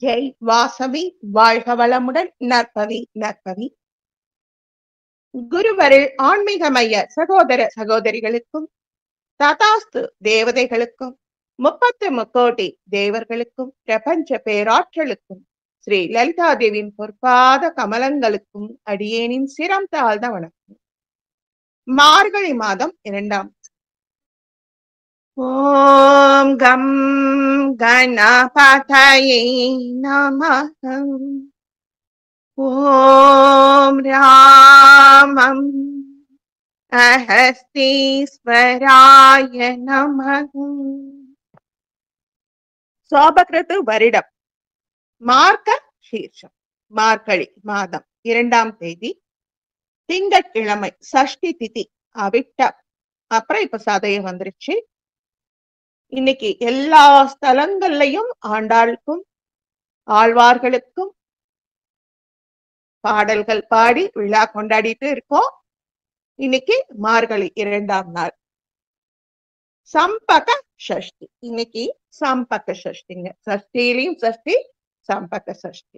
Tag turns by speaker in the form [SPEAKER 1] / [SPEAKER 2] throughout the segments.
[SPEAKER 1] ஜெய் வாசவி வாழ்க வளமுடன். நற்பவி நற்பவி. குருவருள் ஆன்மீக மைய சகோதர சகோதரிகளுக்கும் ததாஸ்து தேவதைகளுக்கும் 30 முக்கோடி தேவர்களுக்கும் பிரபஞ்ச பேராற்றலுக்கும் ஸ்ரீ லலிதாதேவியின் பொற்பாத கமலங்களுக்கும் அடியேனின் சிரம் தாழ்ந்த வணக்கம். மார்கழி மாதம் 2ஆம். ஓம் கம் கணபதயே நமः. ஓம் ராமம் அஹஸ்தீஸ்வராய நமः. சோபகிருது வருடம் மார்க்க சீர்ஷம் மார்கழி மாதம் 2ஆம் தேதி திங்கட்கிழமை சஷ்டி திதி அவிட்டம். அப்புறம் இப்ப சதயம் வந்துருச்சு. இன்னைக்கு எல்லா ஸ்தலங்கள்லயும் ஆண்டாளுக்கும் ஆழ்வார்களுக்கும் பாடல்கள் பாடி விழா கொண்டாடிட்டு இருக்கோம். இன்னைக்கு மார்கழி 2ஆம் நாள் சம்பக சஷ்டி. இன்னைக்கு சம்பக சஷ்டிங்க. சஷ்டியிலையும் சஷ்டி, சம்பக சஷ்டி.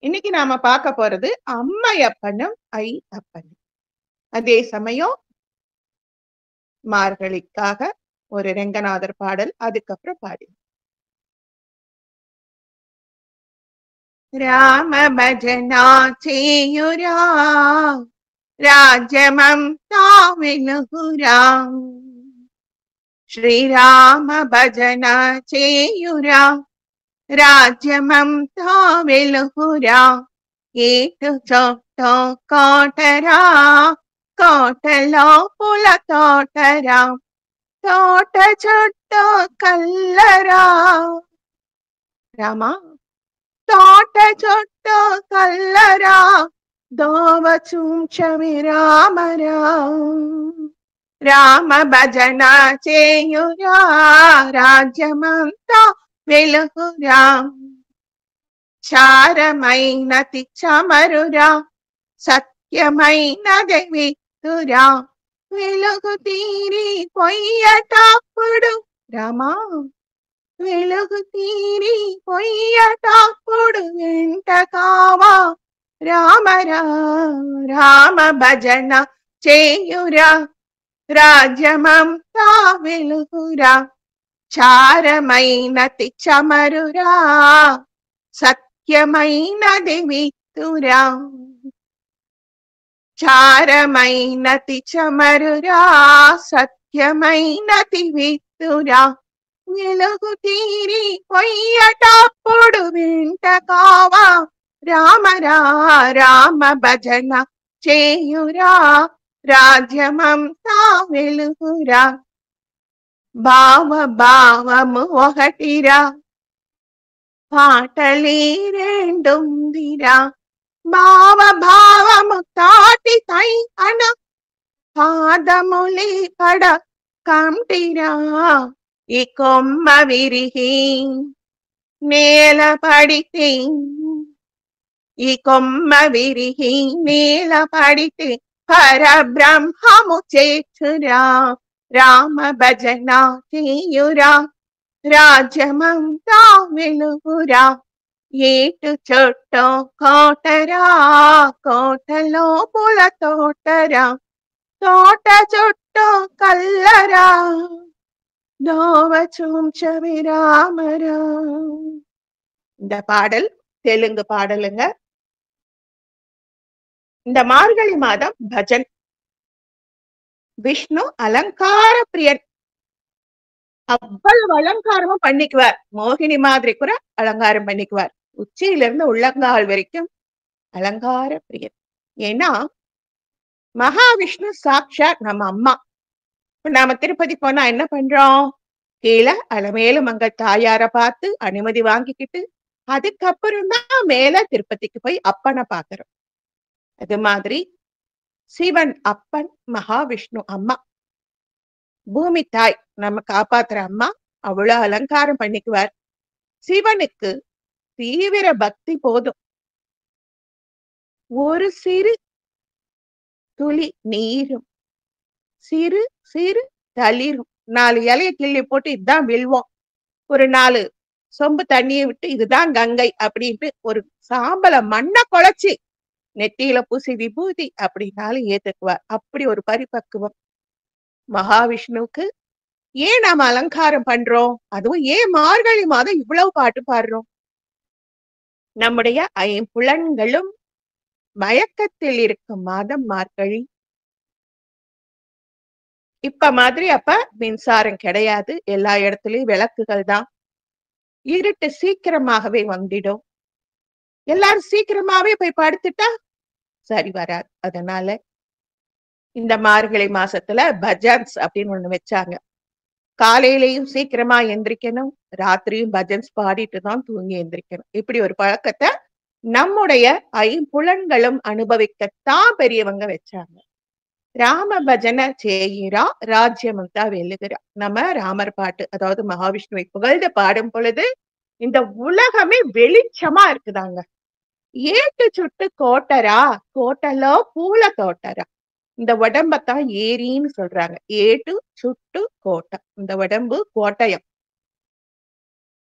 [SPEAKER 1] இன்னைக்கு நாம பார்க்க போறது அம்மையப்பனும் ஐ அப்பனும். அதே சமயம் மார்கழிக்காக ஒரு ரெங்கநாதர் பாடல், அதுக்கப்புறம் பாடி ராம பஜனா சேயுரா ராஜமம் தாவிலுகுரா. శ్రీరామ భజన చేయురా రాజ్యమం తావెలుగురా. ఏటు చోటో కోటరా కోటలో పుల తోటరా తోట చుట్టూ కల్లరా. రామా తోట చుట్టూ కల్లరా దోవ చూంచవి రామరా. రామ భజన చేయురా రాజ్యమంతా వెలుగురా. చారమైనది చమరురా సత్యమైనది విత్తురా. వెలుగు తీరి పొయ్యటప్పుడు రమా వెలుగు తీరి పొయ్యటప్పుడు వెంట కావా రామరా. రామ భజన చేయురా రాజ్యమంతా వెలుగురా. చారమైనది చమరురా సత్యమైనది విత్తురా. చారమైనది చమరురా సత్యమైనది విత్తురా. వెలుగు తీరి పొయ్యటప్పుడు వెంట కావా రామరా. రామ భజన చేయురా రాజ్యమంతా వెలుగురా. భావ భావము ఒకటిరా పాటలే రెండుందిరా. భావ భావము తాటి తై అన పాదములే పడ కంటిరా. ఈ కొమ్మ విరిగి నేల పడితే ఈ కొమ్మ విరిగి నేల పడితే పరబ్రహ్మము చేర్చురా. రామ భజన చేయురా రాజ్యమంతా వెలుగురా. ఏటు చుట్టూ కోటరా కోటలో పుల తోటరా తోట చుట్టూ కల్లరా దోవ చూంచవి రామరా. இந்த பாடல் தெலுங்கு பாடலுங்க. இந்த மார்கழி மாதம் பஜன். விஷ்ணு அலங்கார பிரியன். அவ்வளவு அலங்காரமும் பண்ணிக்குவார். மோகினி மாதிரி கூட அலங்காரம் பண்ணிக்குவார். உச்சியிலிருந்து உள்ளங்கால் வரைக்கும் அலங்கார பிரியன். ஏன்னா மகாவிஷ்ணு சாட்சாத் நம்ம அம்மா. இப்ப நாம திருப்பதி போனா என்ன பண்றோம்? கீழே அலமேலு மங்க தாயார பார்த்து அனுமதி வாங்கிக்கிட்டு அதுக்கப்புறம் தான் மேல திருப்பதிக்கு போய் அப்பனை பாக்குறோம். அது மாதிரி சிவன் அப்பன், மகாவிஷ்ணு அம்மா. பூமி தாய் நம்ம காப்பாத்துற அம்மா. அவ்வளவு அலங்காரம் பண்ணிக்குவார். சிவனுக்கு தீவிர பக்தி போதும். ஒரு சிறு துளி நீரும் சிறு சிறு தளிரும் 4 இலைய கிள்ளி போட்டு இதுதான் வில்வம். ஒரு 4 சொம்பு தண்ணியை விட்டு இதுதான் கங்கை அப்படின்ட்டு ஒரு சாம்பல மண்ணை குழைச்சி நெத்தியில பூசி விபூதி அப்படின்னாலும் ஏத்துக்குவார். அப்படி ஒரு பரிபக்குவம் மகாவிஷ்ணுவுக்கு. ஏன் நாம அலங்காரம் பண்றோம்? அதுவும் ஏன் மார்கழி மாதம் இவ்வளவு பாட்டு பாடுறோம்? நம்முடைய ஐம்புலன்களும் மயக்கத்தில் இருக்கும் மாதம் மார்கழி. இப்ப மாதிரி அப்ப மின்சாரம் கிடையாது, எல்லா இடத்துலயும் விளக்குகள் தான். இருட்டு சீக்கிரமாகவே வந்துடும். எல்லாரும் சீக்கிரமாவே போய் படுத்துட்டா சரி வராது. அதனால இந்த மார்கழி மாசத்துல பஜன்ஸ் அப்படின்னு ஒண்ணு வச்சாங்க. காலையிலயும் சீக்கிரமா எந்திரிக்கணும், ராத்திரியும் பஜன்ஸ் பாடிட்டு தான் தூங்கி எந்திரிக்கணும். இப்படி ஒரு பழக்கத்தை நம்முடைய ஐம்புலன்களும் அனுபவிக்கத்தான் பெரியவங்க வச்சாங்க. ராம பஜன செய்கிறா ராஜ்யமுக்தா வெல்லுகிறா. நம்ம ராமர் பாட்டு, அதாவது மகாவிஷ்ணுவை புகழ்ந்து பாடும் பொழுது இந்த உலகமே வெளிச்சமா இருக்குதாங்க. ஏட்டு சுட்டு கோட்டரா, கோட்டலோ பூல தோட்டரா. இந்த உடம்பத்தான் ஏரின்னு சொல்றாங்க. ஏட்டு சுட்டு கோட்டை, இந்த உடம்பு கோட்டயம்.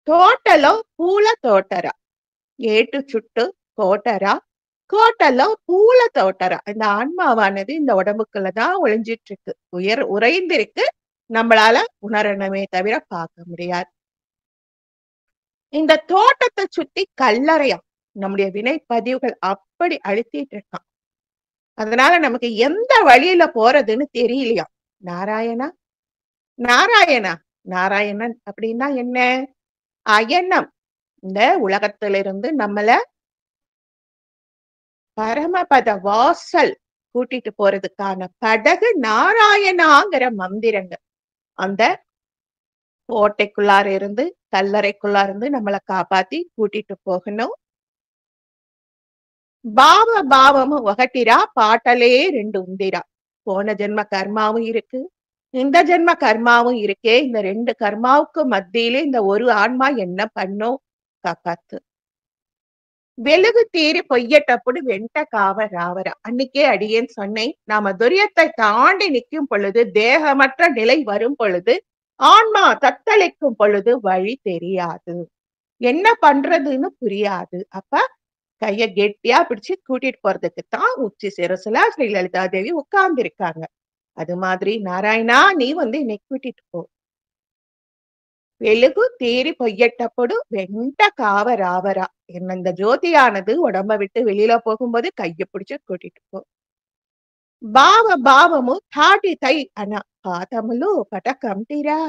[SPEAKER 1] தோட்டலோ பூல தோட்டரா, ஏட்டு சுட்டு கோட்டரா, கோட்டலோ பூல தோட்டரா. இந்த ஆன்மாவானது இந்த உடம்புக்குள்ளதான் ஒளிஞ்சிட்டு இருக்கு, உறைந்திருக்கு. நம்மளால உணரணுமே தவிர பார்க்க முடியாது. இந்த தோட்டத்தை சுத்தி கல்லறையா நம்முடைய வினை பதிவுகள் அப்படி அழுத்திட்டு இருக்கான். அதனால நமக்கு எந்த வழியில போறதுன்னு தெரியலையா. நாராயணா நாராயணா. நாராயணன் அப்படின்னா என்ன? அயனம். இந்த உலகத்திலிருந்து நம்மள பரமபத வாசல் கூட்டிட்டு போறதுக்கான படகு நாராயணாங்கிற மந்திரங்கள். அந்த கோட்டைக்குள்ளார இருந்து, கல்லறைக்குள்ளார இருந்து நம்மளை காப்பாத்தி கூட்டிட்டு போகணும். பாவ பாவமும் ஒகட்டிரா, பாட்டலே ரெண்டு உந்திரா. போன ஜென்ம கர்மாவும் இருக்கு, இந்த ஜென்ம கர்மாவும் இருக்கே. இந்த ரெண்டு கர்மாவுக்கு மத்தியில இந்த ஒரு ஆன்மா என்ன பண்ணும்? காப்பாத்து. வெலுகு தீரி பொய்யட்டப்படு வெண்ட காவ ராவரா. அன்னைக்கே அடியேன்னு சொன்னேன், நாம துரியத்தை தாண்டி நிற்கும் பொழுது, தேகமற்ற நிலை வரும் பொழுது, ஆன்மா தத்தளிக்கும் பொழுது வழி தெரியாது, என்ன பண்றதுன்னு புரியாது. அப்ப கைய கெட்டியா பிடிச்சு கூட்டிட்டு போறதுக்கு தான் உச்சி சிரசுல ஸ்ரீ லலிதா தேவி உட்கார்ந்து இருக்காங்க. அது மாதிரி நாராயணா நீ இன்னைக்கு கூட்டிட்டு போ. வெலுகு தீரி பொய்யட்டப்படு வெண்ட காவ ராவரா. என்ன இந்த ஜோதியானது உடம்ப விட்டு வெளியில போகும்போது கைய பிடிச்சு கூட்டிட்டு போ. பாவ பாவமு தாட்டி தை அண்ணா பாதமுலு பட்டக்கம்டீரா.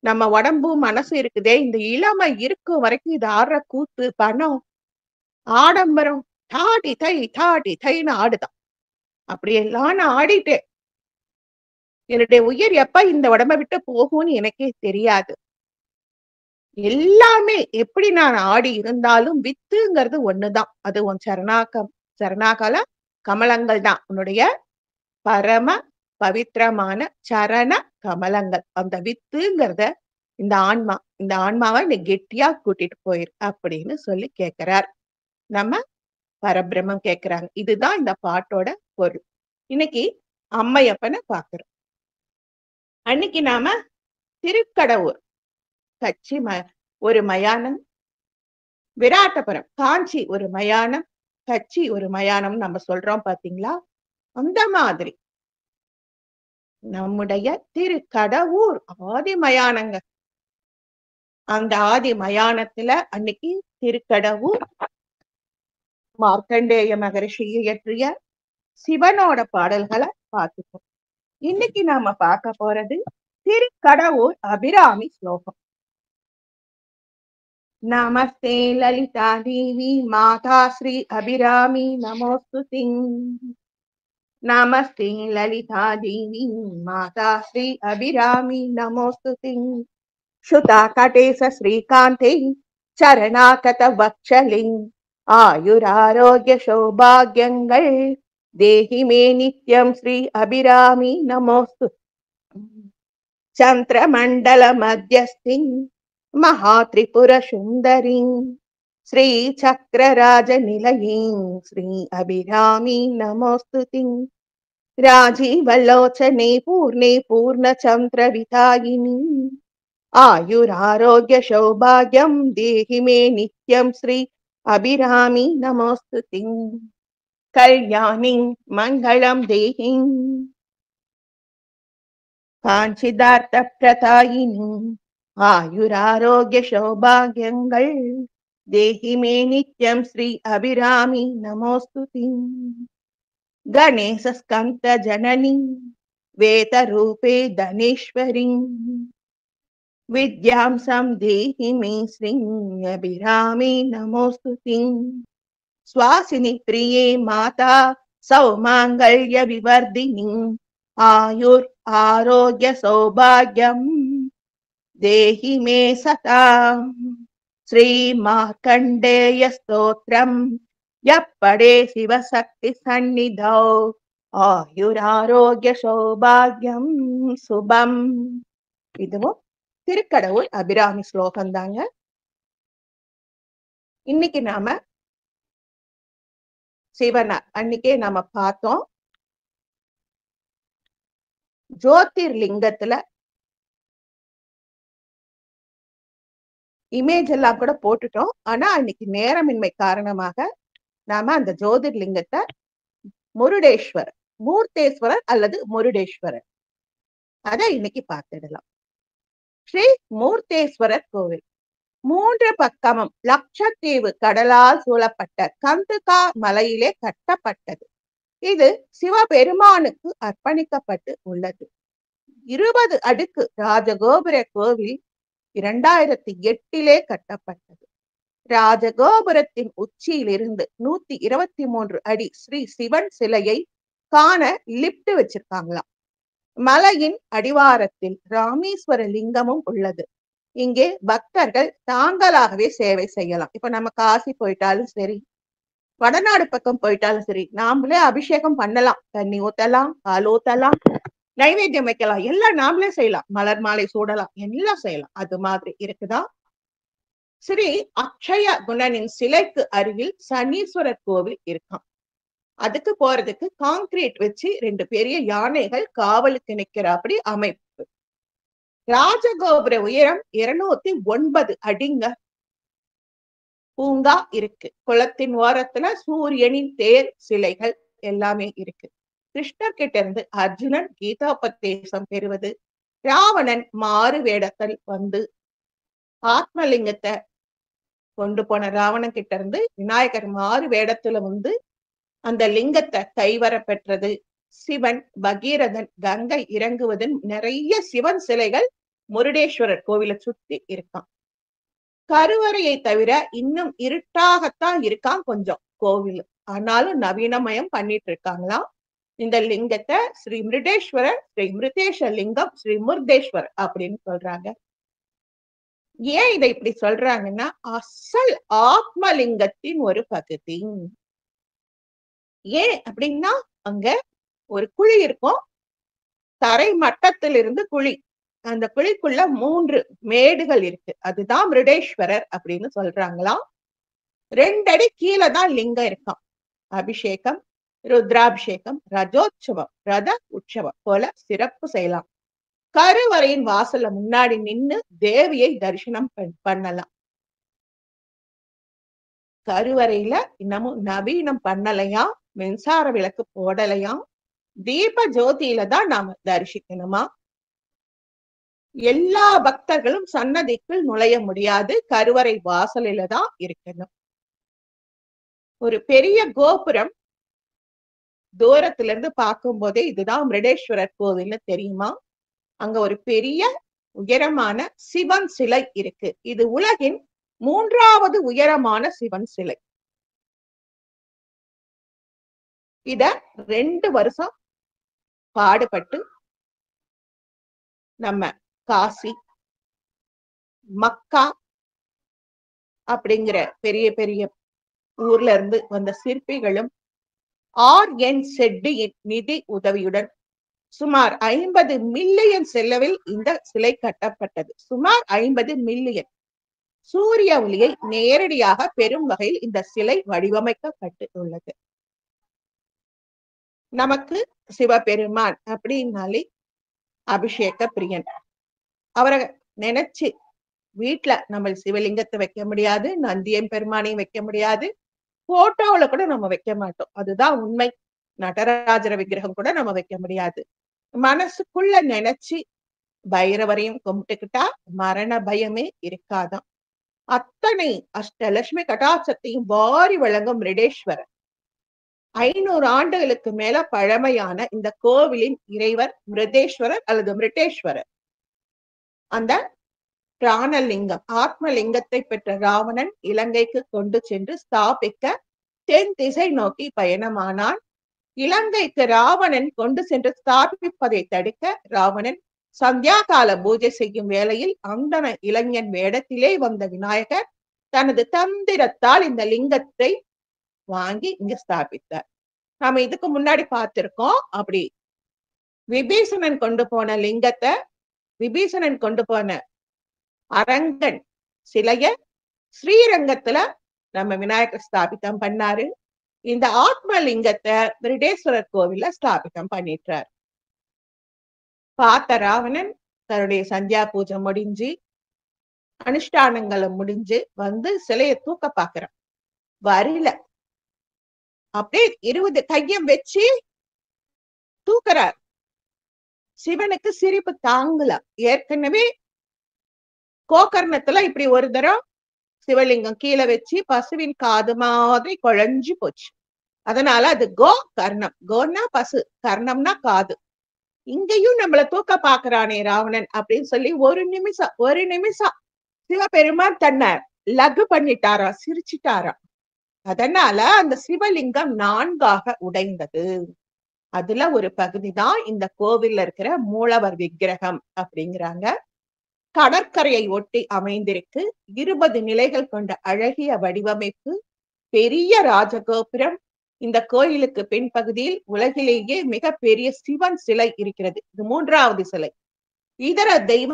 [SPEAKER 1] நம்ம உடம்பும் மனசு இருக்குதே, இந்த இளமை இருக்கும் வரைக்கும் இது ஆடுற கூத்து, பணம், ஆடம்பரம், தாடி தை தாடி தைன்னு ஆடுதான். அப்படியெல்லாம் நான் ஆடிட்டேன். என்னுடைய உயிர் எப்ப இந்த உடம்ப விட்டு போகும்னு எனக்கே தெரியாது. எல்லாமே எப்படி நான் ஆடி இருந்தாலும் வித்துங்கிறது ஒண்ணுதான். அது உன் சரணாகல கமலங்கள் தான். உன்னுடைய பரம பவித்திரமான சரண கமலங்கள். அந்த வித்துங்கிறத இந்த ஆன்மாவை நீ கெட்டியா கூட்டிட்டு போயிரு அப்படின்னு சொல்லி கேட்கிறார். நம்ம பரபிரம்மம் கேட்கிறாங்க. இதுதான் இந்த பாட்டோட பொருள். இன்னைக்கு அம்மையப்பனை பாக்குறோம். அன்னைக்கு நாம திருக்கடவுர் கட்சி ஒரு மயானம், விராட்டபுரம் காஞ்சி ஒரு மயானம், கட்சி ஒரு மயானம் நம்ம சொல்றோம் பாத்தீங்களா? அந்த மாதிரி நம்முடைய திருக்கடவுர் ஆதி மயானங்க. அந்த ஆதி மயானத்துல அன்னைக்கு திருக்கடவுர் மார்க்கண்டேய மகரிஷி இயற்றிய சிவனோட பாடல்களை பார்த்துப்போம். இன்னைக்கு நாம பார்க்க போறது திருக்கடவுர் அபிராமி ஸ்லோகம். நமஸ்தே லலிதா தேவி மாதா ஸ்ரீ அபிராமி நமோஸ்துதே. நமஸ்தே லலிதா தேவி மாதா ஸ்ரீ அபிராமி நமோஸ்துதே. சுதா கட்டேச ஸ்ரீகாந்தே சரணாகத வக்ஷலே ஆயுராரோக்கிய சௌபாகியங்கள் தேஹிமே நித்யம் ஸ்ரீ அபிராமி நமோஸ்து. சந்திரமண்டல மத்தியஸ்தி மகாத்ரிபுர சுந்தரி ஸ்ரீ சக்கரராஜ நிலையே ஸ்ரீ அபிராமி நமோஸ்துதி. ராஜீவலோச்சனே பூர்ணே பூர்ண சந்திர விதாயினி आयुरारोग्य सौभाग्यं देहि मे नित्यं श्री अभिरामी नमोस्तुते। कल्याणी मंगलम देहि कांचिदार्थ प्रदायिनी आयुरारोग्य सौभाग्यங்கள் देहि मे नित्यं श्री अभिरामी नमोस्तुते। गणेश स्कंद जननी वेद रूपे धनेश्वरी विद्यांसं देहि मे श्री अभिरामी नमोस्तुते। स्वासिनी प्रिये माता सौमांगल्य विवर्धिनी आयुर आरोग्य सौभाग्यम देहि मे सता। श्री मार्कंडेय स्तोत्रम यप्पडे शिवशक्ति सन्निधौ ஆயுராரோக்கிய சௌபாகியம் சுபம். இதுவும் திருக்கடவுள் அபிராமி ஸ்லோகம் தாங்க. இன்னைக்கு நாம சிவன அன்னைக்கே நாம பார்த்தோம். ஜோதிர்லிங்கத்துல இமேஜ் எல்லாம் கூட போட்டுட்டோம். ஆனா அன்னைக்கு நேரமின்மை காரணமாக நாம அந்த ஜோதிர்லிங்கத்தை முருடேஸ்வரர், மூர்த்தேஸ்வரர் அல்லது முருடேஸ்வரர் அதை இன்னைக்கு பார்த்துடலாம். ஸ்ரீ மூர்த்தேஸ்வரர் கோவில் 3 பக்கமும் லட்சத்தீவு கடலால் சூழப்பட்ட கந்துகா மலையிலே கட்டப்பட்டது. இது சிவபெருமானுக்கு அர்ப்பணிக்கப்பட்டு உள்ளது. 20 அடுக்கு ராஜகோபுர கோவில் 2008 கட்டப்பட்டது. ராஜகோபுரத்தின் உச்சியிலிருந்து 123 அடி ஸ்ரீ சிவன் சிலையை காண லிப்ட் வச்சிருக்காங்களாம். மலையின் அடிவாரத்தில் ராமேஸ்வர லிங்கமும் உள்ளது. இங்கே பக்தர்கள் தாங்களாகவே சேவை செய்யலாம். இப்ப நம்ம காசி போயிட்டாலும் சரி, வடநாடு பக்கம் போயிட்டாலும் சரி, நாமளே அபிஷேகம் பண்ணலாம். தண்ணி ஊத்தலாம், பால் ஊத்தலாம், நைவேத்தியம் வைக்கலாம், எல்லாம் நாமளே செய்யலாம். மலர் மாலை சூடலாம், எல்லாம் செய்யலாம். அது மாதிரி இருக்குதா. ஸ்ரீ அக்ஷய குணனின் சிலைக்கு அருகில் சனீஸ்வரர் கோவில் இருக்கான். அதுக்கு போறதுக்கு கான்கிரீட் வச்சு 2 பெரிய யானைகள் காவலுக்கு நிற்கிறாப்படி அமைப்பு. ராஜகோபுர உயரம் 209 அடிங்க. பூங்கா இருக்கு. குளத்தின் ஓரத்துல சூரியனின் தேர் சிலைகள் எல்லாமே இருக்கு. கிருஷ்ணர் கிட்ட இருந்து அர்ஜுனன் கீதோபதேசம் பெறுவது, ராவணன் மாறு வேடத்தில் வந்து ஆத்மலிங்கத்தை கொண்டு போன ராவணன் கிட்ட இருந்து விநாயகர் மாறு வேடத்துல வந்து அந்த லிங்கத்தை கைவர பெற்றது. சிவன், பகீரதன், கங்கை இறங்குவதன் நிறைய சிவன் சிலைகள் முருடேஸ்வரர் கோவிலை சுத்தி இருக்கான். கருவறையை தவிர இன்னும் இருட்டாகத்தான் இருக்கான் கொஞ்சம் கோவில். ஆனாலும் நவீனமயம் பண்ணிட்டு இருக்காங்களாம். இந்த லிங்கத்தை ஸ்ரீ மிருடேஸ்வரர், ஸ்ரீ மிருதேஷ லிங்கம், ஸ்ரீ முருதேஸ்வரர் அப்படின்னு சொல்றாங்க. ஏன் இதை இப்படி சொல்றாங்கன்னா, அசல் ஆத்மலிங்கத்தின் ஒரு பகுதி. ஏன் அப்படின்னா, அங்க ஒரு குழி இருக்கும். தரை மட்டத்திலிருந்து குழி, அந்த குழிக்குள்ள 3 மேடுகள் இருக்கு. அதுதான் மிருடேஸ்வரர் அப்படின்னு சொல்றாங்களாம். 2 அடி கீழே தான் லிங்கம் இருக்கான். அபிஷேகம், ருத்ராபிஷேகம், ரஜோற்சவம், ரத உற்சவம் போல சிறப்பு செய்யலாம். கருவறையின் வாசல்ல முன்னாடி நின்னு தேவியை தரிசனம் பண்ணலாம். கருவறையில இன்னமும் நவீனம் பண்ணலையா, மின்சார விளக்கு போடலையா, தீப ஜோதியில தான் நாம தரிசிக்கணுமா. எல்லா பக்தர்களும் சன்னதிக்குள் நுழைய முடியாது. கருவறை வாசலில தான் இருக்கணும். ஒரு பெரிய கோபுரம் தூரத்துல இருந்து பார்க்கும் போதே இதுதான் மிருடேஸ்வரர் கோவில்னு தெரியுமா. அங்க ஒரு பெரிய உயரமான சிவன் சிலை இருக்கு. இது உலகின் 3வது உயரமான சிவன் சிலை. இத 2 வருஷம் பாடுபட்டு நம்ம காசி, மக்கா அப்படிங்கிற பெரிய பெரிய ஊர்ல இருந்து வந்த சிற்பிகளும் ஆர்.என். செட்டியின் நிதி உதவியுடன் சுமார் 50 மில்லியன் செலவில் இந்த சிலை கட்டப்பட்டது. சுமார் 50 மில்லியன். சூரிய ஒளியை நேரடியாக பெறும் வகையில் இந்த சிலை வடிவமைக்கப்பட்டு உள்ளது. நமக்கு சிவபெருமான் அப்படின்னாலே அபிஷேக பிரியன். அவரை நினைச்சு வீட்டுல நம்ம சிவலிங்கத்தை வைக்க முடியாது, நந்தியம் பெருமானையும் வைக்க முடியாது, போட்டோவுல கூட நம்ம வைக்க மாட்டோம். அதுதான் உண்மை. நடராஜர விக்கிரகம் கூட நம்ம வைக்க முடியாது. மனசுக்குள்ள நினைச்சு பைரவரையும் கும்பிட்டுக்கிட்டா மரண பயமே இருக்காதாம். அத்தனை அஷ்டலட்சுமி கடாட்சத்தையும் வாரி வழங்கும் மிருடேஸ்வரர். 500 ஆண்டுகளுக்கு மேல பழமையான இந்த கோவிலின் இறைவர் மிருதேஸ்வரர் அல்லது மிருட்டேஸ்வரர். அந்த பிராணலிங்கம் ஆத்மலிங்கத்தை பெற்ற ராவணன் இலங்கைக்கு கொண்டு சென்று ஸ்தாபிக்க தென் திசை நோக்கி பயணமானான். இலங்கைக்கு ராவணன் கொண்டு சென்று ஸ்தாபிப்பதை தடுக்க ராவணன் சந்தியா கால பூஜை செய்யும் வேளையில் அந்தன இளைஞன் வேடத்திலே வந்த விநாயகர் தனது தந்திரத்தால் இந்த லிங்கத்தை வாங்கி இங்க ஸ்தாபித்தார். நாம இதுக்கு முன்னாடி பார்த்திருக்கோம். அப்படி விபீஷணன் கொண்டு போன லிங்கத்தை, விபீஷணன் கொண்டு போன அரங்கன் சிலைய ஸ்ரீரங்கத்துல நம்ம விநாயகர் ஸ்தாபிதம் பண்ணாரு. இந்த ஆத்மலிங்கத்தை மிருடேஸ்வரர் கோவில்ல ஸ்தாபிதம் பண்ணிட்டார். பார்த்த ராவணன் தன்னுடைய சந்தியா பூஜை முடிஞ்சு அனுஷ்டானங்களும் முடிஞ்சு வந்து சிலையை தூக்க பாக்குறான். வரல. அப்படியே 20 கையம் வச்சு தூக்குறார். சிவனுக்கு சிரிப்பு தாங்கல. ஏற்கனவே கோகர்ணத்துல இப்படி ஒரு தரம் சிவலிங்கம் கீழே வச்சு பசுவின் காது மாதிரி குழஞ்சு போச்சு. அதனால அது கோ கர்ணம். கோன்னா பசு, கர்ணம்னா காது. இங்கேயும் நம்மள தூக்க பாக்குறானே ராவணன் அப்படின்னு சொல்லி ஒரு நிமிஷம் சிவபெருமான் தன்னை லகு பண்ணிட்டாரா, சிரிச்சிட்டாரா. அதனால அந்த சிவலிங்கம் 4ஆக உடைந்தது. அதுல ஒரு பகுதிதான் இந்த கோவில்ல இருக்கிற மூலவர் விக்கிரகம் அப்படிங்கிறாங்க. கடற்கரையை ஒட்டி அமைந்திருக்கு. 20 நிலைகள் கொண்ட அழகிய வடிவமைப்பு, பெரிய ராஜகோபுரம். இந்த கோயிலுக்கு பின்பகுதியில் உலகிலேயே மிக பெரிய சிவன் சிலை இருக்கிறது. இது 3வது சிலை. இதர தெய்வ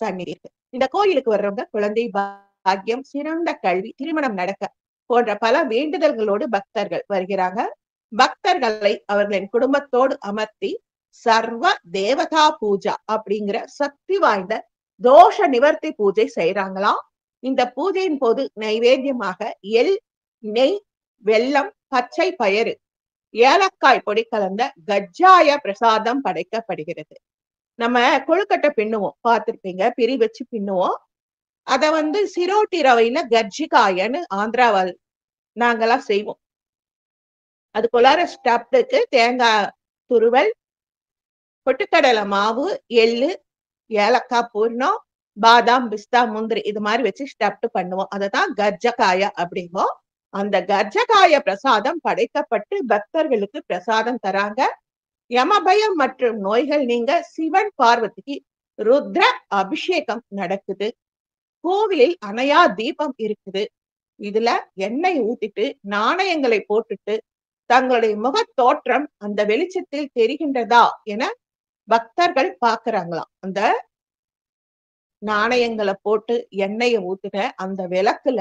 [SPEAKER 1] சந்நிதி இருக்கு. இந்த கோயிலுக்கு வர்றவங்க குழந்தை பாக்கியம், சிறந்த கல்வி, திருமணம் நடக்க போன்ற பல வேண்டுதல்களோடு பக்தர்கள் வருகிறாங்க. பக்தர்களை அவர்களின் குடும்பத்தோடு அமர்த்தி சர்வ தேவதா பூஜா அப்படிங்கிற சக்தி வாய்ந்த தோஷ நிவர்த்தி பூஜை செய்யறாங்களாம். இந்த பூஜையின் போது நைவேத்தியமாக எள், நெய், வெல்லம், பச்சை பயறு, ஏலக்காய் பொடி கலந்த கஜ்ஜாய பிரசாதம் படைக்கப்படுகிறது. நம்ம கொழுக்கட்டை பின்னுவோம், பார்த்திருப்பீங்க, பிரி வச்சு பின்னுவோம். அத சிரோட்டி ரவையில கஜ்ஜிகாயன்னு ஆந்திராவால் நாங்கெல்லாம் செய்வோம். அது போலார ஸ்டப்டுக்கு தேங்காய் துருவல், பொட்டுக்கடலை மாவு, எள்ளு, ஏலக்காய் பூர்ணம், பாதாம், பிஸ்தா, முந்திரி இது மாதிரி வச்சு ஸ்டப்டு பண்ணுவோம். அததான் கஜ்ஜகாய அப்படிங்கும். அந்த கஜ்ஜகாய பிரசாதம் படைக்கப்பட்டு பக்தர்களுக்கு பிரசாதம் தராங்க. யமபயம் மற்றும் நோய்கள் நீங்க சிவன் பார்வதிக்கு ருத்ர அபிஷேகம் நடக்குது. கோவிலில் அணையா தீபம் இருக்குது. இதுல எண்ணெய் ஊத்திட்டு நாணயங்களை போட்டுட்டு தங்களுடைய முக தோற்றம் அந்த வெளிச்சத்தில் தெரிகின்றதா என பக்தர்கள் பாக்குறாங்களாம். அந்த நாணயங்களை போட்டு எண்ணெயை ஊத்துன அந்த விளக்குல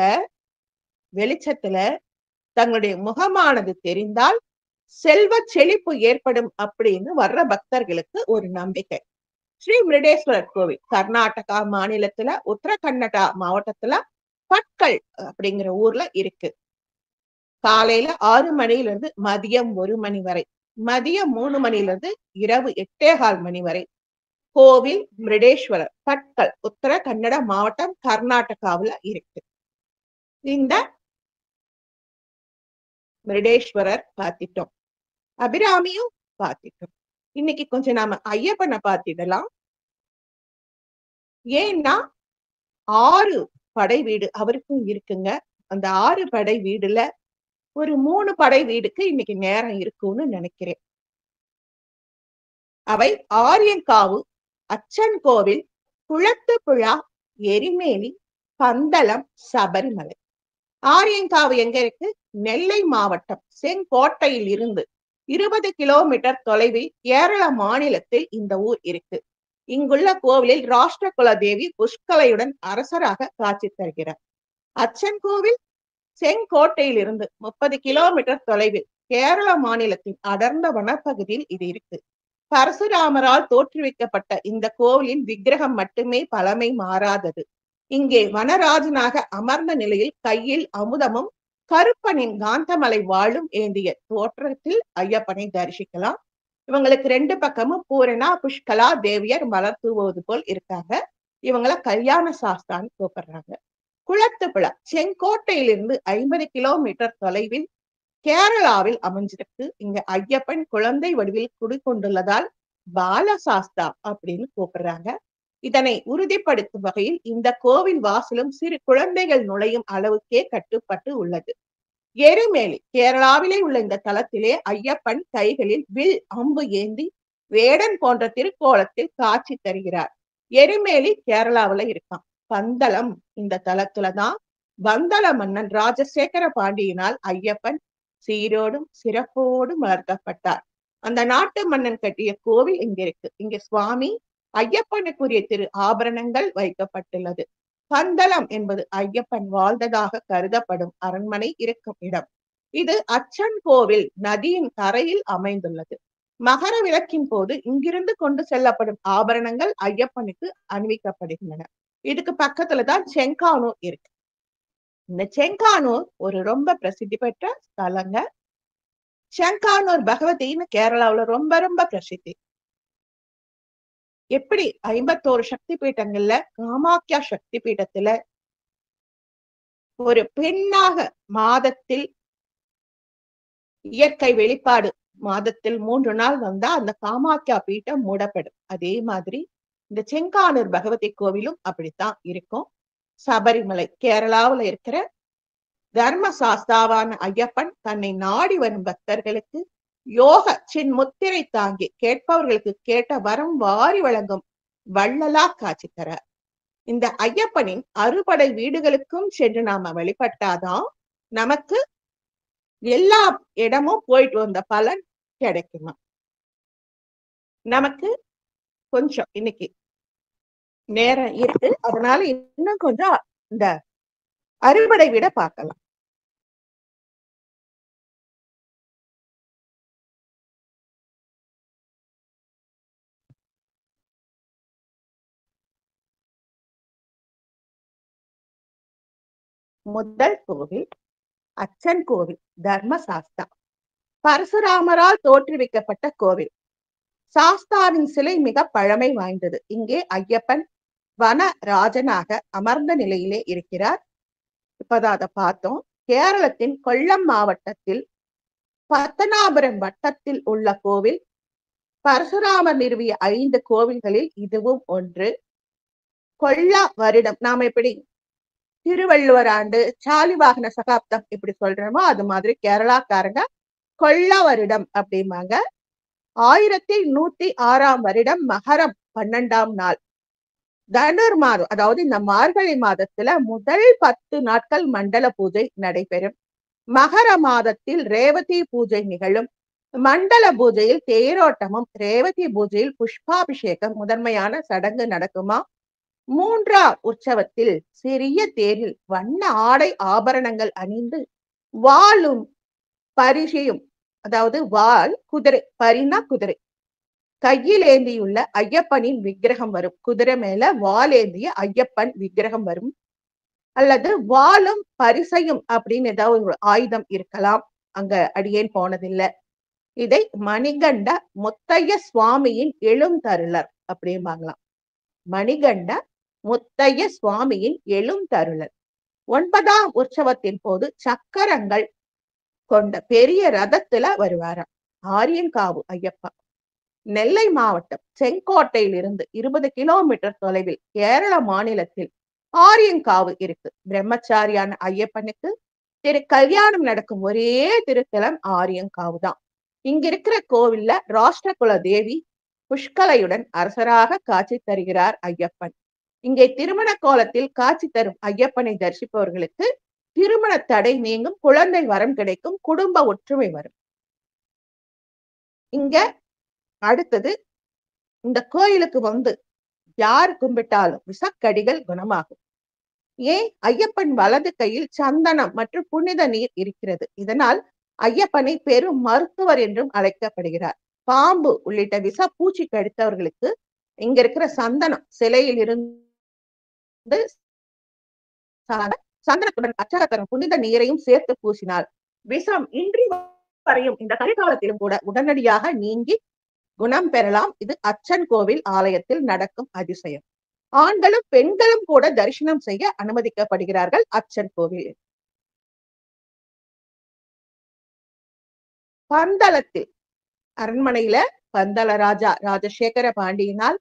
[SPEAKER 1] வெளிச்சத்துல தங்களுடைய முகமானது தெரிந்தால் செல்வ செழிப்பு ஏற்படும் அப்படின்னு வர்ற பக்தர்களுக்கு ஒரு நம்பிக்கை. ஸ்ரீ மிருடேஸ்வரர் கோவில் கர்நாடகா மாநிலத்துல உத்தரகன்னடா மாவட்டத்துல பட்கல் அப்படிங்கிற ஊர்ல இருக்கு. காலையில 6 மணில இருந்து மதியம் 1 மணி வரை, மதியம் 3 மணில இருந்து இரவு 8:15 மணி வரை. கோவில் மிருடேஸ்வரர் பட்கல் உத்தரகன்னட மாவட்டம் கர்நாடகாவுல இருக்கு. இந்த மிருடேஸ்வரர் பார்த்திட்டோம், அபிராமியும் பார்த்திட்டோம். இன்னைக்கு கொஞ்சம் நாம ஐயப்பனை பார்த்திடலாம். ஏன்னா 6 படை வீடு அவருக்கும் இருக்குங்க. அந்த 6 படை வீடுல ஒரு 3 படை வீடுக்கு இன்னைக்கு நேரம் இருக்கும்னு நினைக்கிறேன். அவை ஆரியங்காவு, அச்சன் கோவில், குளத்துப்புழா, எரிமேலி, பந்தளம், சபரிமலை. ஆரியங்காவு எங்க இருக்கு? நெல்லை மாவட்டம் செங்கோட்டையில் இருந்து 20 கிலோமீட்டர் தொலைவில் கேரள மாநிலத்தில் இந்த ஊர் இருக்கு. இங்குள்ள கோவிலில் ராஷ்டிரகுல தேவி புஷ்கலையுடன் அரசராக காட்சி தருகிறார். அச்சன் கோவில் செங்கோட்டையில் இருந்து 30 கிலோமீட்டர் தொலைவில் கேரள மாநிலத்தின் அடர்ந்த வனப்பகுதியில் இது இருக்கு. பரசுராமரால் தோற்றுவிக்கப்பட்ட இந்த கோவிலின் விக்கிரகம் மட்டுமே பழமை மாறாதது. இங்கே வனராஜனாக அமர்ந்த நிலையில் கையில் அமுதமும் கருப்பனின் காந்தமலை வாழும் ஏந்திய தோற்றத்தில் ஐயப்பனை தரிசிக்கலாம். இவங்களுக்கு ரெண்டு பக்கமும் பூரணா புஷ்கலா தேவியர் மலர் தூவுவது போல் இருக்காங்க. இவங்கள கல்யாண சாஸ்தான்னு கூப்பிடுறாங்க. குளத்துப்புழா செங்கோட்டையிலிருந்து 50 கிலோமீட்டர் தொலைவில் கேரளாவில் அமைஞ்சிருக்கு. இங்க ஐயப்பன் குழந்தை வடிவில் குடிக்கொண்டுள்ளதால் பாலசாஸ்தா அப்படின்னு கூப்பிடுறாங்க. இதனை உறுதிப்படுத்தும் வகையில் இந்த கோவில் வாசலும் சிறு குழந்தைகள் நுழையும் அளவுக்கே கட்டுப்பட்டு உள்ளது. எருமேலி கேரளாவிலே உள்ள இந்த தலத்திலே ஐயப்பன் கைகளில் வில் அம்பு ஏந்தி வேடன் போன்ற திருக்கோலத்தில் காட்சி தருகிறார். எருமேலி கேரளாவில இருக்கான். பந்தளம் இந்த தலத்துலதான் பந்தள மன்னன் ராஜசேகர பாண்டியனால் ஐயப்பன் சீரோடும் சிறப்போடும் வளர்க்கப்பட்டார். அந்த நாட்டு மன்னன் கட்டிய கோவில் இங்க இருக்கு. இங்க சுவாமி ஐயப்பனுக்குரிய திரு ஆபரணங்கள் வைக்கப்பட்டுள்ளது. பந்தளம் என்பது ஐயப்பன் வாழ்ந்ததாக கருதப்படும் அரண்மனை இருக்கும் இடம். இது அச்சன் கோவில் நதியின் கரையில் அமைந்துள்ளது. மகர விளக்கின் போது இங்கிருந்து கொண்டு செல்லப்படும் ஆபரணங்கள் ஐயப்பனுக்கு அணிவிக்கப்படுகின்றன. இதுக்கு பக்கத்துலதான் செங்கானூர் இருக்கு. இந்த செங்கானூர் ஒரு ரொம்ப பிரசித்தி பெற்ற ஸ்தலங்க. செங்கானூர் பகவதின்னு கேரளாவுல ரொம்ப ரொம்ப பிரசித்தி. எப்படி 51 சக்தி பீட்டங்கள்ல காமாக்கியா சக்தி பீட்டத்துல ஒரு பெண்ணாக மாதத்தில் இயற்கை வெளிப்பாடு மாதத்தில் 3 நாள் வந்தா அந்த காமாக்கியா பீட்டம் மூடப்படும். அதே மாதிரி இந்த செங்கானூர் பகவதி கோவிலும் அப்படித்தான் இருக்கும். சபரிமலை கேரளாவுல இருக்கிற தர்ம சாஸ்தாவான ஐயப்பன் தன்னை நாடி வரும் பக்தர்களுக்கு யோக சின் முத்திரை தாங்கி கேட்பவர்களுக்கு கேட்ட வரம் வாரி வழங்கும் வள்ளலா காட்சி தரார். இந்த ஐயப்பனின் அறுபடை வீடுகளுக்கும் சென்று நாம வழிபட்டாதான் நமக்கு எல்லா இடமும் போயிட்டு வந்த பலன் கிடைக்குமா. நமக்கு கொஞ்சம் இன்னைக்கு நேரம் இருக்கு, அதனால இன்னும் கொஞ்சம் இந்த அறுபடை வீட பார்க்கலாம். முதல் கோவில் அச்சன் கோவில் தர்ம சாஸ்தா. பரசுராமரால் தோற்றுவிக்கப்பட்ட கோவில். சாஸ்தாவின் சிலை மிக பழமை வாய்ந்தது. இங்கே ஐயப்பன் வன ராஜனாக அமர்ந்த நிலையிலே இருக்கிறார். இப்பதான் அதை பார்த்தோம். கேரளத்தின் கொல்லம் மாவட்டத்தில் பத்தனாபுரம் வட்டத்தில் உள்ள கோவில். பரசுராமர் நிறுவிய 5 கோவில்களில் இதுவும் ஒன்று. கொல்லா வருடம் நாம எப்படி திருவள்ளுவர் ஆண்டு சாலிவாகன சகாப்தம் இப்படி சொல்றோமோ அது மாதிரி கேரளாக்காரங்க கொல்லா வருடம் அப்படிம்பாங்க. 1106 வருடம் மகரம் 12ஆம் நாள் தனுர் மாதம், அதாவது இந்த மார்கழி மாதத்துல முதல் 10 நாட்கள் மண்டல பூஜை நடைபெறும். மகர மாதத்தில் ரேவதி பூஜை நிகழும். மண்டல பூஜையில் தேரோட்டமும் ரேவதி பூஜையில் புஷ்பாபிஷேகம் முதன்மையான சடங்கு நடக்குமா. 3ஆம் உற்சவத்தில் சிறிய தேரில் வண்ண ஆடை ஆபரணங்கள் அணிந்து வாளும் பரிசையும், அதாவது வாள் குதிரை, பரினா குதிரை, கையில் ஏந்தியுள்ள ஐயப்பனின் விக்கிரகம் வரும். குதிரை மேல வாள் ஏந்திய ஐயப்பன் விக்கிரகம் வரும். அல்லது வாளும் பரிசையும் அப்படின்னு ஏதாவது ஒரு ஆயுதம் இருக்கலாம். அங்க அடியேன் போனதில்லை. இதை மணிகண்ட முத்தைய சுவாமியின் எழுந்தருளர் அப்படிம்பாங்களாம். மணிகண்ட முத்தைய சுவாமியின் எழுந்தருளர். 9ஆம் உற்சவத்தின் போது சக்கரங்கள் கொண்ட பெரிய ரதத்துல வருவாராம். ஆரியங்காவு ஐயப்பா. நெல்லை மாவட்டம் செங்கோட்டையிலிருந்து 20 கிலோமீட்டர் தொலைவில் கேரள மாநிலத்தில் ஆரியங்காவு இருக்கு. பிரம்மச்சாரியான ஐயப்பனுக்கு திரு கல்யாணம் நடக்கும் ஒரே திருத்தலம் ஆரியங்காவு தான். இங்க இருக்கிற கோவில்ல ராஷ்டிரகுல தேவி புஷ்கலையுடன் அரசராக காட்சி தருகிறார் ஐயப்பன். இங்கே திருமண கோலத்தில் காட்சி தரும் ஐயப்பனை தரிசிப்பவர்களுக்கு திருமண தடை நீங்கும், குழந்தை வரம் கிடைக்கும், குடும்ப ஒற்றுமை வரும். இங்க அடுத்தது இந்த கோயிலுக்கு வந்து யார் கும்பிட்டாலும் விஷக்கடிகள் குணமாகும். ஏன்? ஐயப்பன் வலது கையில் சந்தனம் மற்றும் புனித நீர் இருக்கிறது. இதனால் ஐயப்பனை பெரும் மருத்துவர் என்றும் அழைக்கப்படுகிறார். பாம்பு உள்ளிட்ட விஷ பூச்சி கடித்தவர்களுக்கு இங்க இருக்கிற சந்தனம் சிலையில் இருந்து சந்தனத்துடன் அச்சகத்தரும் புனித நீரையும் சேர்த்து பூசினார். விஷம் இன்றி வரையும் இந்த கலிகாலத்திலும் கூட உடனடியாக நீங்கி குணம் பெறலாம். இது அச்சன் கோவில் ஆலயத்தில் நடக்கும் அதிசயம். ஆண்களும் பெண்களும் கூட தரிசனம் செய்ய அனுமதிக்கப்படுகிறார்கள் அச்சன் கோவில். பந்தளத்தில் அரண்மனையில பந்தள ராஜா ராஜசேகர பாண்டியனால்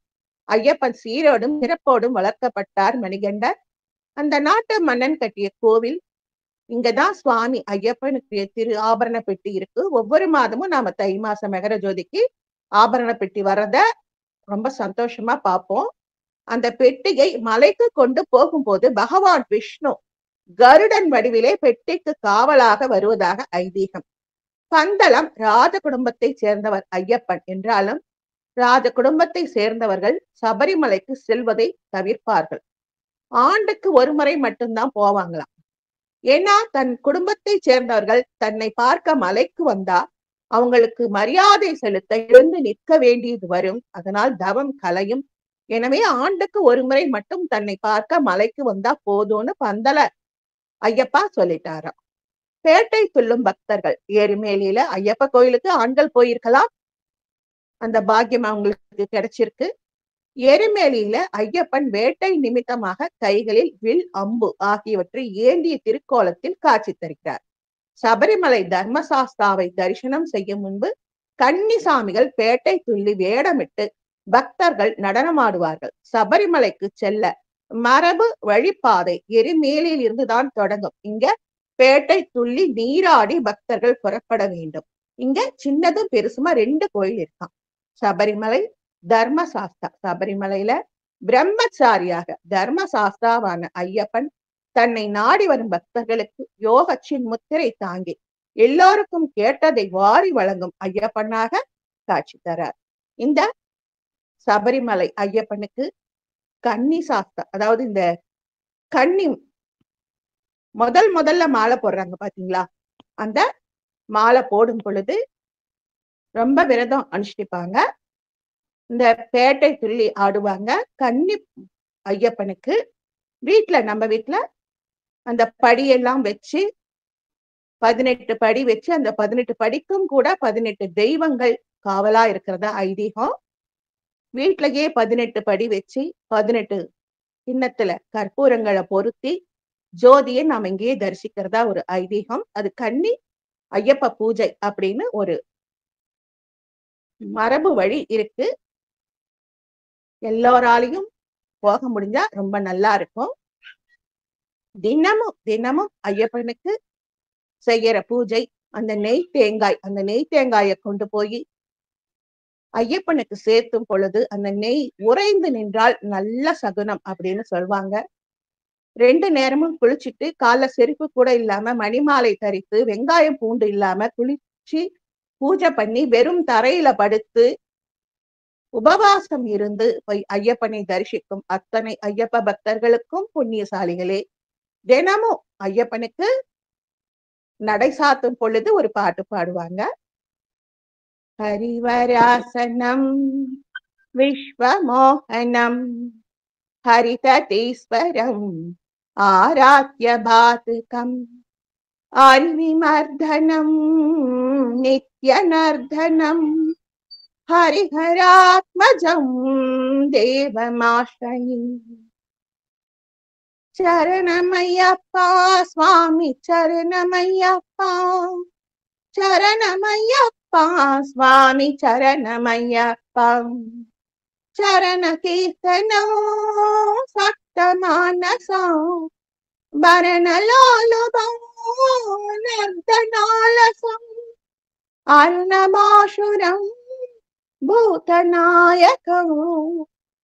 [SPEAKER 1] ஐயப்பன் சீரோடும் சிறப்போடும் வளர்க்கப்பட்டார் மணிகண்டர். அந்த நாட்டு மன்னன் கட்டிய கோவில். இங்கதான் சுவாமி ஐயப்பனுக்கு திரு ஆபரண பெட்டி இருக்கு. ஒவ்வொரு மாதமும் நாம தை மாசம் மகர ஜோதிக்கு ஆபரண பெட்டி வர்றத ரொம்ப சந்தோஷமா பார்ப்போம். அந்த பெட்டியை மலைக்கு கொண்டு போகும்போது பகவான் விஷ்ணு கருடன் வடிவிலே பெட்டிக்கு காவலாக வருவதாக ஐதீகம். பந்தளம் ராஜ குடும்பத்தை சேர்ந்தவர் ஐயப்பன் என்றாலும் ராஜ குடும்பத்தை சேர்ந்தவர்கள் சபரிமலைக்கு செல்வதை தவிர்ப்பார்கள். ஆண்டுக்கு ஒரு முறை மட்டும்தான் போவாங்களாம். ஏன்னா தன் குடும்பத்தை சேர்ந்தவர்கள் தன்னை பார்க்க மலைக்கு வந்தா அவங்களுக்கு மரியாதை செலுத்த எழுந்து நிற்க வேண்டியது வரும். அதனால் தவம் கலையும். எனவே ஆண்டுக்கு ஒரு முறை மட்டும் தன்னை பார்க்க மலைக்கு வந்தா போதும்னு பந்தள ஐயப்பா சொல்லிட்டாராம். பேட்டை துள்ளும் பக்தர்கள் ஏரிமேலியில ஐயப்ப கோயிலுக்கு ஆண்கள் போயிருக்கலாம். அந்த பாக்கியம் அவங்களுக்கு கிடைச்சிருக்கு. எரிமேலியில ஐயப்பன் வேட்டை நிமித்தமாக கைகளில் வில் அம்பு ஆகியவற்றை ஏந்திய திருக்கோலத்தில் காட்சி தருகிறார். சபரிமலை தர்மசாஸ்தாவை தரிசனம் செய்யும் முன்பு கன்னிசாமிகள் பேட்டை துள்ளி வேடமிட்டு பக்தர்கள் நடனமாடுவார்கள். சபரிமலைக்கு செல்ல மரபு வழிபாதை எரிமேலியில் இருந்துதான் தொடங்கும். இங்க பேட்டை துள்ளி நீராடி பக்தர்கள் புறப்பட வேண்டும். இங்க சின்னதும் பெருசுமா 2 கோயில் இருக்கான். சபரிமலை தர்மசாஸ்தா. சபரிமலையில பிரம்மச்சாரியாக தர்மசாஸ்தாவான ஐயப்பன் தன்னை நாடி வரும் பக்தர்களுக்கு யோகச்சின் முத்திரை தாங்கி எல்லோருக்கும் கேட்டதை வாரி வழங்கும் ஐயப்பனாக காட்சி தரார். இந்த சபரிமலை ஐயப்பனுக்கு கன்னி சாஸ்தா, அதாவது இந்த கன்னி முதல்ல மாலை போடுறாங்க பாத்தீங்களா, அந்த மாலை போடும் பொழுது ரொம்ப விரதம் அனுஷ்டிப்பாங்க. இந்த பேட்டை துள்ளி ஆடுவாங்க. கன்னி ஐயப்பனுக்கு நம்ம வீட்டுல அந்த படியெல்லாம் வச்சு 18 படி வச்சு அந்த 18 படிக்கும் கூட 18 தெய்வங்கள் காவலா இருக்கிறதா ஐதீகம். வீட்டிலேயே 18 படி வச்சு 18 கிண்ணத்துல கற்பூரங்களை பொருத்தி ஜோதியை நாம இங்கேயே தரிசிக்கிறதா ஒரு ஐதீகம். அது கன்னி ஐயப்ப பூஜை அப்படின்னு ஒரு மரபு வழி இருக்கு. எல்லோராலையும் போக முடிஞ்சா ரொம்ப நல்லா இருக்கும். தினமும் ஐயப்பனுக்கு செய்யற பூஜை அந்த நெய் தேங்காயை கொண்டு போய் ஐயப்பனுக்கு சேர்த்தும் பொழுது அந்த நெய் உறைந்து நின்றால் நல்ல சகுனம் அப்படின்னு சொல்லுவாங்க. 2 நேரமும் குளிச்சுட்டு காலைல செருப்பு கூட இல்லாம மணிமாலை தரித்து வெங்காயம் பூண்டு இல்லாம குளிச்சு பூஜை பண்ணி வெறும் தரையில படுத்து உபவாசம் இருந்து போய் ஐயப்பனை தரிசிக்கும் அத்தனை ஐயப்ப பக்தர்களுக்கும் புண்ணியசாலிகளே. தினமும் ஐயப்பனுக்கு நடை சாத்தும் பொழுது ஒரு பாட்டு பாடுவாங்க. ஹரிவராசனம் விஸ்வமோகனம் ஹரிதீஸ்வரம் ஆராத்ய பாதுகம் அரிவிமர்தனம் நித்யநர்தனம் ஹரிஹராத்மஜம் தேவமாஸ்ரயி. சரணமையப்பா சுவாமி சரணமையப்பா, சரணமையப்பா சுவாமி சரணமையப்பா. சரண கீர்த்தனம் சப்தமானசம் பரணலோலபம் நர்தனாலசம் அருணமாசுரம் பூதநாயகம்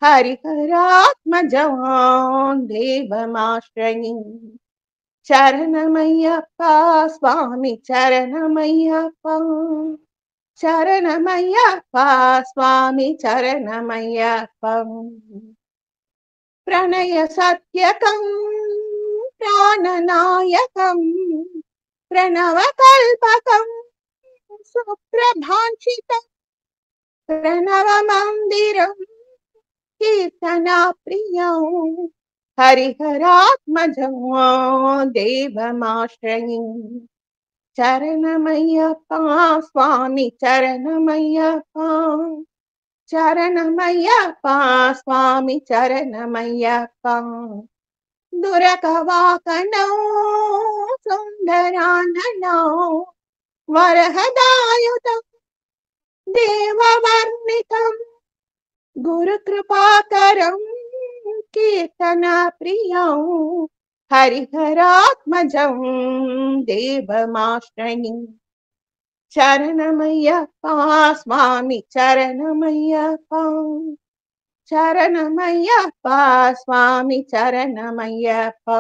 [SPEAKER 1] ஹரிஹராத்மஜம் தேவமாஸ்ரயி. சரணமையப்பா சுவாமி சரணமையப்பா, சரணமையப்பா சுவாமி சரணமையப்பா. பிரணய சத்யகம் பிராணநாயகம் பிரணவ கல்பகம் சுப்ரபாஞ்சிதம் பிரணவ மந்திரம் கீர்த்தனா பிரியம் ஹரிஹராத்மஜம் தேவமாஸ்ரயம். சரணமையப்பா சுவாமி சரணமையப்பா, சரணமையப்பா சுவாமி சரணமையப்பா. துரகவாகனோ சுந்தரானனோ வரஹதாயுதம் தேவவர்ணிதம் குருகிருபாகரம் கீர்த்தனா பிரியம் ஹரிஹராத்மஜம் தேவமாஸ்ரயம். சரணமையப்பா சுவாமி சரணமையப்பா, சரணமையப்பா சுவாமி சரணமையப்பா.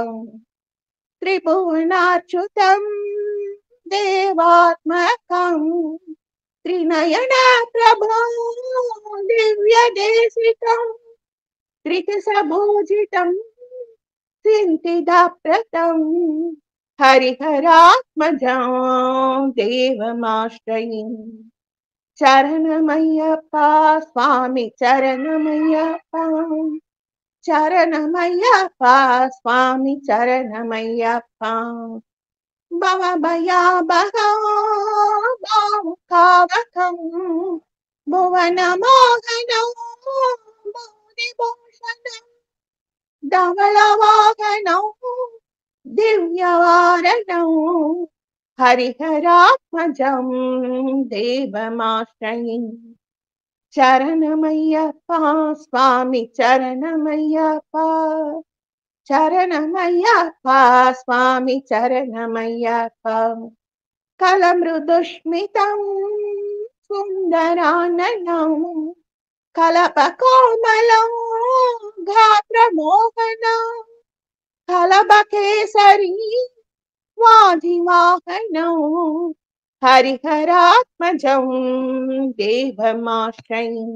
[SPEAKER 1] திரிபுவனாச்சுதம் தேவாத்மகம் त्रिनयन प्रभो दिव्य देशिकं त्रिकसभूजितं सिन्तिदाप्रतं हरिहरात्मजं देवमाश्रयं. शरणमय्यप्पा स्वामी शरणमय्यप्पा, शरणमय्यप्पा स्वामी शरणमय्यप्पा. भवभयाबहावकं भुवनमोहनं भूतिभूषणं धवलवाहनं दिव्यवारणं हरिहरात्मजं देवमाश्रयं. शरणमय्यप्पा स्वामी शरणमय्यप्पा, शरणमय्यप्पा स्वामी शरणमय्यप्पा. कलमृदुष्मितं सुन्दराननं कलपकोमलं गात्रमोहनं कलपकेसरी वाधिवाहनं हरिहरात्मजं देवमाश्रयं.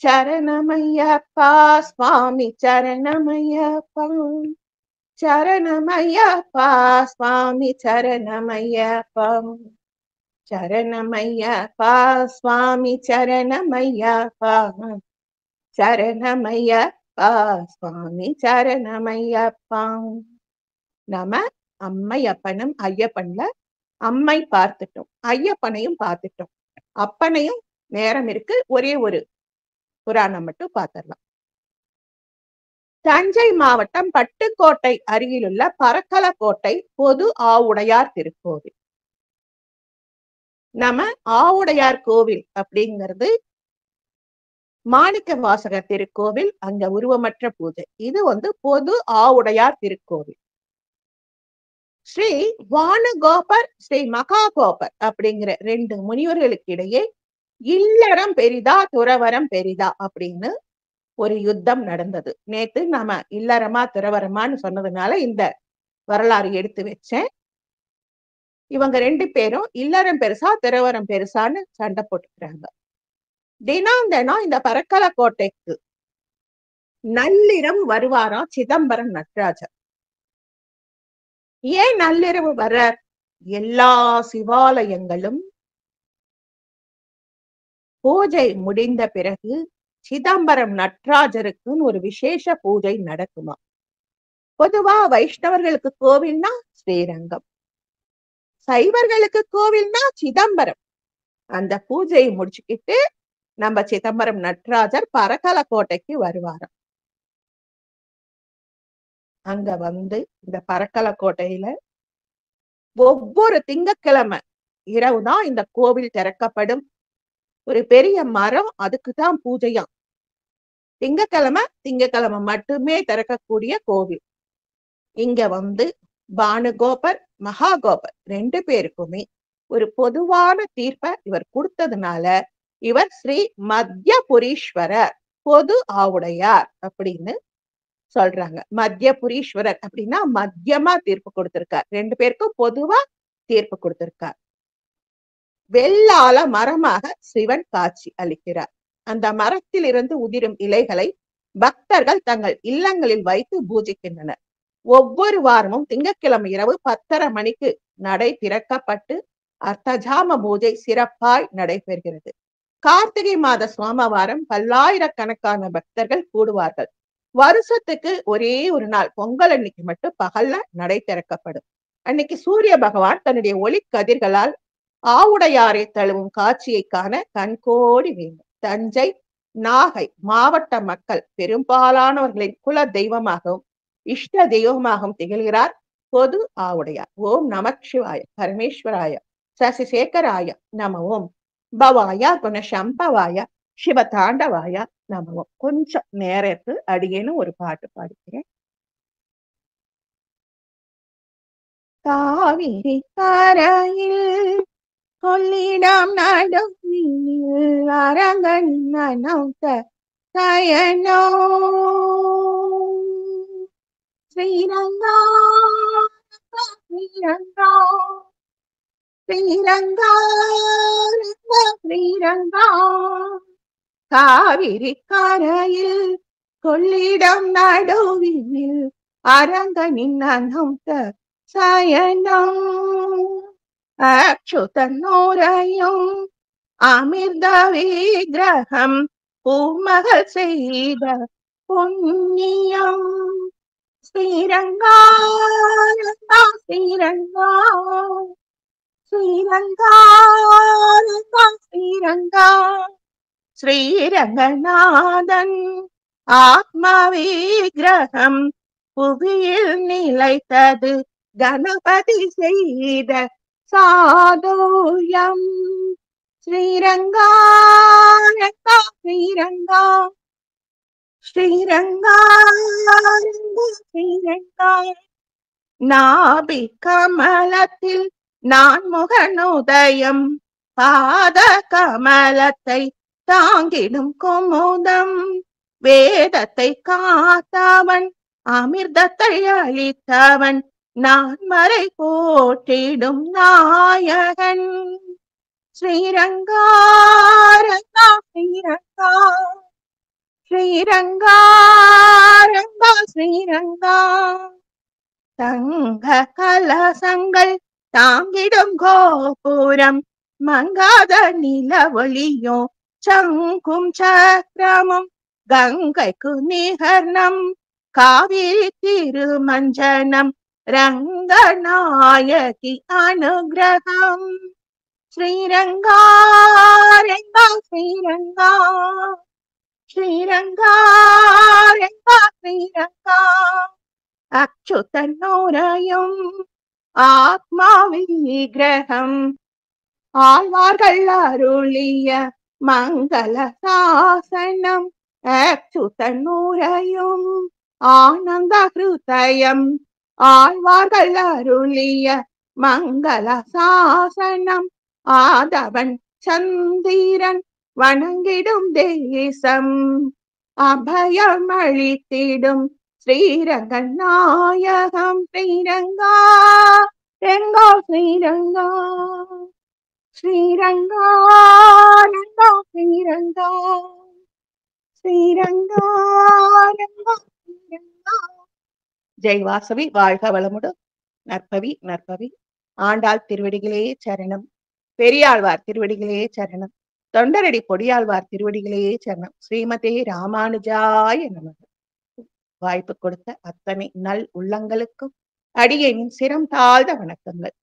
[SPEAKER 1] शरणमय्यप्पा स्वामी शरणमय्यप्पा, शरणमय्यप्पा स्वामी शरणमय्यप्पा, शरणमय्यप्पा स्वामी शरणमय्यप्पा, शरणमय्यप्पा स्वामी शरणमय्यप्पा. நாம அம்மையப்பனும் ஐயப்பன்ல அம்மை பார்த்துட்டோம், ஐயப்பனையும் பார்த்துட்டோம். அப்பனையும் நேரம் இருக்கு, ஒரே ஒரு புராணம் மட்டும் பார்த்திடலாம். தஞ்சை மாவட்டம் பட்டுக்கோட்டை அருகிலுள்ள பரக்கலக்கோட்டை பொது ஆவுடையார் திருக்கோவில். நம்ம ஆவுடையார் கோவில் அப்படிங்கிறது மாணிக்க வாசகர் திருக்கோவில், அங்க உருவமற்ற பூஜை. இது பொது ஆவுடையார் திருக்கோவில். ஸ்ரீ வானுகோபர் ஸ்ரீ மகாகோபர் அப்படிங்கிற ரெண்டு முனிவர்களுக்கு இடையே இல்லறம் பெரிதா துறவரம் பெரிதா அப்படின்னு ஒரு யுத்தம் நடந்தது. நேத்து நாம இல்லறமா துறவரமான்னு சொன்னதுனால இந்த வரலாறு எடுத்து வச்சேன். இவங்க ரெண்டு பேரும் இல்லறம் பெருசா துறவரம் பெருசான்னு சண்டை போட்டுக்கிறாங்க. தினம் இந்த பரக்கலக்கோட்டைக்கு நள்ளிரவு வருவாராம் சிதம்பரம் நடராஜர். ஏன் நள்ளிரவு வர்றார்? எல்லா சிவாலயங்களும் பூஜை முடிந்த பிறகு சிதம்பரம் நடராஜருக்குன்னு ஒரு விசேஷ பூஜை நடக்குமா. பொதுவா வைஷ்ணவர்களுக்கு கோவில்னா ஸ்ரீரங்கம், சைவர்களுக்கு கோவில்னா சிதம்பரம். அந்த பூஜையை முடிச்சுக்கிட்டு நம்ம சிதம்பரம் நடராஜர் பரக்கலக்கோட்டைக்கு வருவாராம். அங்க இந்த பரக்கலக்கோட்டையில ஒவ்வொரு திங்கட்கிழமை இரவுதான் இந்த கோவில் திறக்கப்படும். ஒரு பெரிய மரம், அதுக்குதான் பூஜையாம். திங்கக்கிழமை மட்டுமே திறக்கக்கூடிய கோவில். இங்க பானுகோபர் மகாகோபர் ரெண்டு பேருக்குமே ஒரு பொதுவான தீர்ப்பை இவர் கொடுத்ததுனால இவர் ஸ்ரீ மத்தியபுரீஸ்வரர் பொது ஆவுடையார் அப்படின்னு சொல்றாங்க. மத்தியபுரீஸ்வரர் அப்படின்னா மத்தியமா தீர்ப்பு கொடுத்திருக்கார், ரெண்டு பேருக்கும் பொதுவா தீர்ப்பு கொடுத்திருக்கார். வெள்ளால மரமாக சிவன் காட்சி அளிக்கிறார். அந்த மரத்தில் இருந்து உதிரும் இலைகளை பக்தர்கள் தங்கள் இல்லங்களில் வைத்து பூஜிக்கின்றனர். ஒவ்வொரு வாரமும் திங்கட்கிழமை இரவு 10:30 மணிக்கு நடை திறக்கப்பட்டு அர்த்தஜாம பூஜை சிறப்பாய் நடைபெறுகிறது. கார்த்திகை மாத சோமவாரம் பல்லாயிரக்கணக்கான பக்தர்கள் கூடுவார்கள். வருஷத்துக்கு ஒரே ஒரு நாள் பொங்கல் அன்னைக்கு மட்டும் பகல்ல நடை திறக்கப்படும். அன்னைக்கு சூரிய பகவான் தன்னுடைய ஒளி கதிர்களால் ஆவுடையாரை தழுவும் காட்சியை காண கண்கோடி வேண்டும். தஞ்சை, நாகை மாவட்ட மக்கள் பெரும்பாலானவர்களின் குல தெய்வமாகவும் இஷ்ட தெய்வமாகவும் திகழ்கிறார் பொது ஆவுடையார். ஓம் நமச்சிவாய, பரமேஸ்வராய, சசிசேகராய நம ஓம், பவாய குணசம்பவாய, சிவதாண்டவாய நம ஓம். கொஞ்சம் நேரத்து அடியேன்னு ஒரு பாட்டு பாடிக்கிறேன். காவிரி கரையில் கொள்ளிடம் நடுவில் அரங்கன் நனந்த சயனோ ஸ்ரீரங்கா ஸ்ரீரங்கா ஸ்ரீரங்கா ஸ்ரீரங்கா. காவிரி கரையில் கொள்ளிடம் நடுவில் அரங்கனின் அனந்த சயனம் அச்சுதன்னூரையும் அமிர்த விக்கிரகம் பூமகள் செய்த புண்ணியம். ஸ்ரீரங்கா ஸ்ரீரங்கா ஸ்ரீரங்கா ஸ்ரீரங்கா. ஸ்ரீரங்கநாதன் ஆத்ம விக்கிரகம் புவியில் நிலைத்தது கணபதி செய்த சாதுயம். ஸ்ரீரங்கா ஸ்ரீரங்கா ஸ்ரீரங்கா ஸ்ரீரங்கா. நாபி கமலத்தில் நான் முகனுதயம் பாத கமலத்தை தாங்கிடும் குமுதம். வேதத்தை காத்தவன் அமிர்தத்தை அளித்தவன் நான் மறை போற்றிடும் நாயகன். ஸ்ரீரங்கா ரங்கா ஸ்ரீரங்கா ஸ்ரீரங்கா ரங்கா ஸ்ரீரங்கா. தங்க கலசங்கள் தாங்கிடும் கோபுரம் மங்காத நிலவொளியும் சங்கும் சக்கரமும் கங்கைக்கு நிகர்ணம் காவிரி திருமஞ்சனம் ரங்கநாயகி அனுகிரகம். ஸ்ரீரங்கா ரங்கா ஸ்ரீரங்கா ஸ்ரீரங்கா ரங்கா ஸ்ரீரங்கா. அச்சுதன்னூரையும் ஆத்மா விக்கிரகம் ஆழ்வார்கள் அருளிய மங்கள சாசனம். அச்சுதன்னூரையும் ஆனந்த ஹிருதயம் ஆழ்வார்கள் அருளிய மங்கள சாசனம். ஆதவன் சந்திரன் வணங்கிடும் தேசம் அபயம் அளித்திடும் ஸ்ரீரங்கன் நாயகம். ஸ்ரீரங்கா ரங்கா ஸ்ரீரங்கா ஸ்ரீரங்கா ரங்கா ஸ்ரீரங்கா ஸ்ரீரங்கா ரங்கா ஸ்ரீரங்கா. ஜெய் வாசவி, வாழ்க வளமுடன். நற்பவி நற்பவி. ஆண்டாள் திருவடிகளே சரணம். பெரியாழ்வார் திருவடிகளே சரணம். தொண்டரடி பொடியாழ்வார் திருவடிகளே சரணம். ஸ்ரீமதே ராமானுஜாய நமக. வாய்ப்பு கொடுத்த அத்தனை நல் உள்ளங்களுக்கும் அடியேனின் சிரம் தாழ்ந்த வணக்கங்கள்.